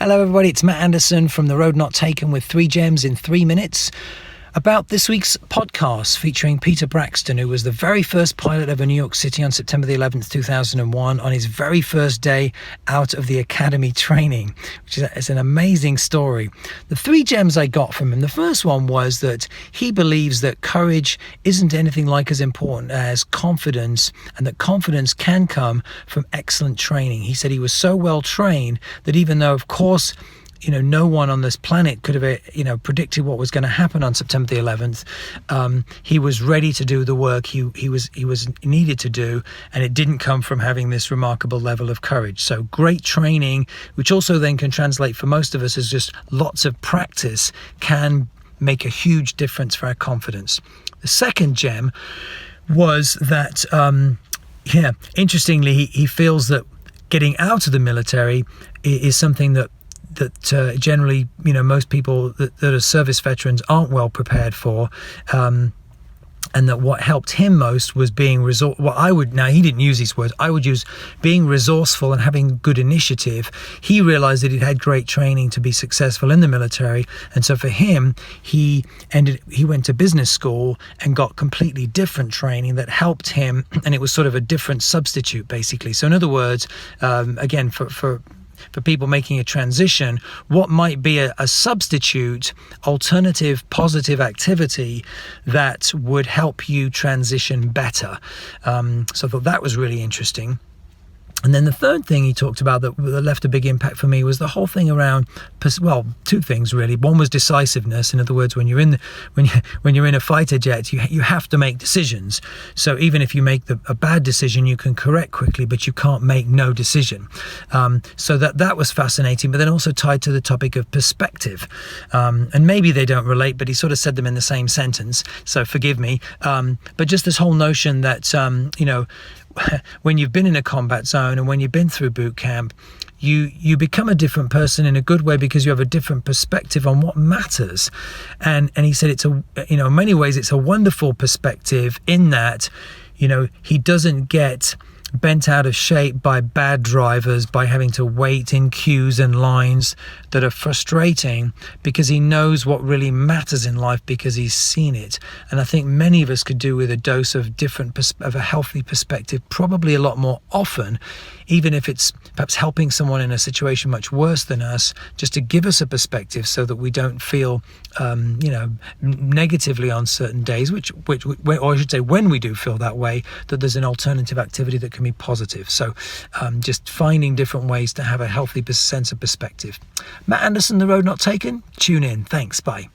Hello everybody, it's Matt Anderson from The Road Not Taken with 3 gems in 3 minutes about this week's podcast featuring Peter Braxton, who was the very first pilot over New York City on September the 11th, 2001, on his very first day out of the academy training, which is an amazing story. The 3 gems I got from him, the first one was that he believes that courage isn't anything like as important as confidence, and that confidence can come from excellent training. He said he was so well trained that even though, of course, no one on this planet could have, predicted what was going to happen on September the 11th. He was ready to do the work he was needed to do, and it didn't come from having this remarkable level of courage. So great training, which also then can translate for most of us as just lots of practice, can make a huge difference for our confidence. The second gem was that, interestingly, he feels that getting out of the military is something that generally, most people that are service veterans aren't well prepared for, and that what helped him most was being he didn't use these words, I would use being resourceful and having good initiative. He realized that he'd had great training to be successful in the military, and so for him, he went to business school and got completely different training that helped him, and it was sort of a different substitute, basically. So in other words, again, for people making a transition, what might be a substitute, alternative, positive activity that would help you transition better. So I thought that was really interesting. And then the third thing he talked about that left a big impact for me was the whole thing around, 2 things really. One was decisiveness. In other words, when you're in a fighter jet, you have to make decisions. So even if you make a bad decision, you can correct quickly, but you can't make no decision. So that was fascinating, but then also tied to the topic of perspective. And maybe they don't relate, but he sort of said them in the same sentence, so forgive me. But just this whole notion that, when you've been in a combat zone and when you've been through boot camp, you become a different person in a good way because you have a different perspective on what matters. And he said in many ways it's a wonderful perspective in that, he doesn't get bent out of shape by bad drivers, by having to wait in queues and lines that are frustrating, because he knows what really matters in life because he's seen it. And I think many of us could do with a dose of of a healthy perspective, probably a lot more often, even if it's perhaps helping someone in a situation much worse than us, just to give us a perspective so that we don't feel negatively on certain days, or I should say when we do feel that way, that there's an alternative activity that can be positive. So just finding different ways to have a healthy sense of perspective. Matt Anderson, The Road Not Taken. Tune in. Thanks. Bye.